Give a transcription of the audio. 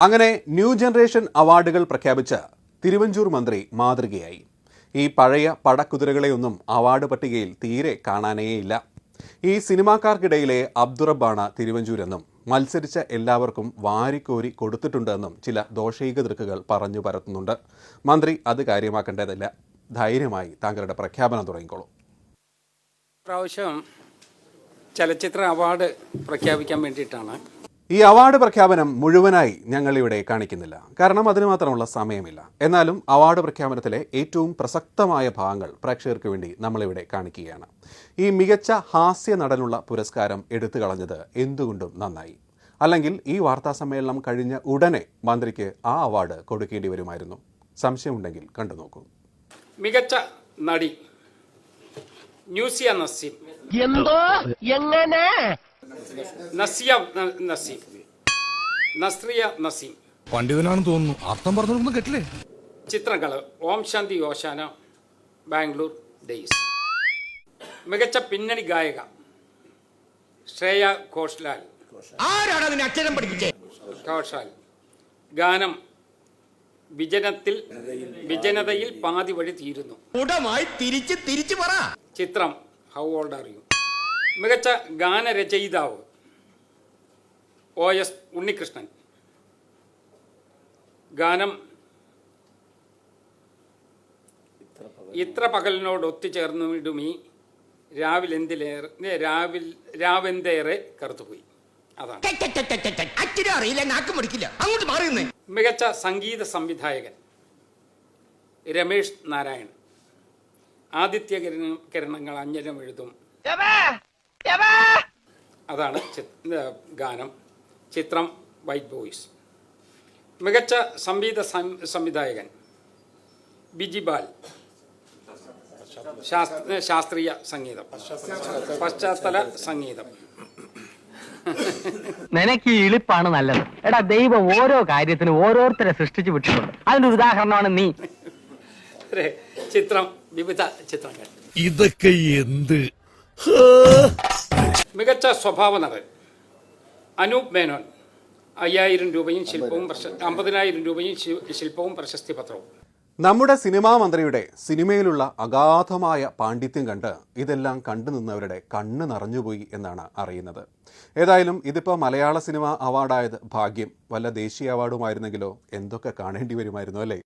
അങ്ങനെ new generation അവാർഡുകൾ പ്രഖ്യാപിച്ച തിരുവഞ്ചൂർ മന്ത്രി മാതൃകയായി. ഈ പഴയ പടക്കുതിരകളെയൊന്നും അവാർഡ് പട്ടികയിൽ തീരെ കാണാനേയില്ല. ഈ സിനിമാക്കാർക്കിടയിലെ അബ്ദുറബ്ബാണ് തിരുവഞ്ചൂരെന്നും മത്സരിച്ച എല്ലാവർക്കും വാരിക്കോരി കൊടുത്തിട്ടുണ്ടെന്നും ചില ദോഷൈക ദൃക്കുകൾ പറഞ്ഞു പരത്തുന്നുണ്ട്. മന്ത്രി അത് കാര്യമാക്കേണ്ടതില്ല. ധൈര്യമായി താങ്കളുടെ പ്രഖ്യാപനം തുടങ്ങിക്കോളൂ. പ്രാവശ്യം ചലച്ചിത്ര അവാർഡ് പ്രഖ്യാപിക്കാൻ വേണ്ടിയിട്ടാണ്. ഈ അവാർഡ് പ്രഖ്യാപനം മുഴുവനായി ഞങ്ങളിവിടെ കാണിക്കുന്നില്ല, കാരണം അതിന് മാത്രമുള്ള സമയമില്ല. എന്നാലും അവാർഡ് പ്രഖ്യാപനത്തിലെ ഏറ്റവും പ്രസക്തമായ ഭാഗങ്ങൾ പ്രേക്ഷകർക്ക് വേണ്ടി നമ്മളിവിടെ കാണിക്കുകയാണ്. ഈ മികച്ച ഹാസ്യ നടനുള്ള പുരസ്കാരം എടുത്തു കളഞ്ഞത് എന്തുകൊണ്ടും നന്നായി. അല്ലെങ്കിൽ ഈ വാർത്താ സമ്മേളനം കഴിഞ്ഞ ഉടനെ മന്ത്രിക്ക് ആ അവാർഡ് കൊടുക്കേണ്ടി വരുമായിരുന്നു. സംശയമുണ്ടെങ്കിൽ കണ്ടു നോക്കൂ. മികച്ച നടി ന്യൂസിയ നസീം, നസ്രിയ നസീം. പണ്ഡിതനാണെന്ന് തോന്നുന്നു, അർത്ഥം പറഞ്ഞൊന്നും കേട്ടില്ലേ. ചിത്രങ്ങള് ഓം ശാന്തി ഓശാന, ബാംഗ്ലൂർ ഡേയ്സ്. മികച്ച പിന്നണി ഗായിക ശ്രേയ ഘോഷാൽ. ഗാനം വിജനതയിൽ പാതി വഴി തീരുന്നു. ചിത്രം ഹൗ ഓൾഡ് ആർ യു. മികച്ച ഗാനരചയിതാവ് OS ഉണ്ണികൃഷ്ണൻ. ഗാനം ഇത്ര പകലിനോട് ഒത്തുചേർന്നിടുമീ രാവെന്തേറെ കറുത്തുപോയി. അതാണ്. മികച്ച സംഗീത സംവിധായകൻ രമേഷ് നാരായൺ. ആദിത്യ കിരണങ്ങൾ അഞ്ഞലം എഴുതും. അതാണ് ഗാനം. ചിത്രം വൈറ്റ് ബോയ്സ്. മികച്ച സംവിധായകൻ ബിജിബാൽ. ശാസ്ത്രീയ സംഗീതം, പശ്ചാത്തല സംഗീതം. നിനക്ക് ഈ ഇളിപ്പാണ് നല്ലത്. എടാ, ദൈവം ഓരോ കാര്യത്തിനും ഓരോരുത്തരെ സൃഷ്ടിച്ചു വിട്ടിട്ടുണ്ട്. അതിന്റെ ഒരു ഉദാഹരണമാണ് നീ. ചിത്രം വിവിധ ചിത്രങ്ങൾ. ഇതൊക്കെ എന്ത്? മികച്ച സ്വഭാവ നടൻ അനൂപ് മേനോൻ. 5000 രൂപയും ശില്പവും 50,000 രൂപയും ശില്പവും പ്രശസ്തി പത്രവും. നമ്മുടെ സിനിമാ മന്ത്രിയുടെ സിനിമയിലുള്ള അഗാധമായ പാണ്ഡിത്യം കണ്ട് ഇതെല്ലാം കണ്ടു നിന്നവരുടെ കണ്ണ് നിറഞ്ഞുപോയി എന്നാണ് അറിയുന്നത്. ഏതായാലും ഇതിപ്പോൾ മലയാള സിനിമ അവാർഡായത് ഭാഗ്യം. വല്ല ദേശീയ അവാർഡുമായിരുന്നെങ്കിലോ എന്തൊക്കെ കാണേണ്ടി വരുമായിരുന്നു അല്ലേ.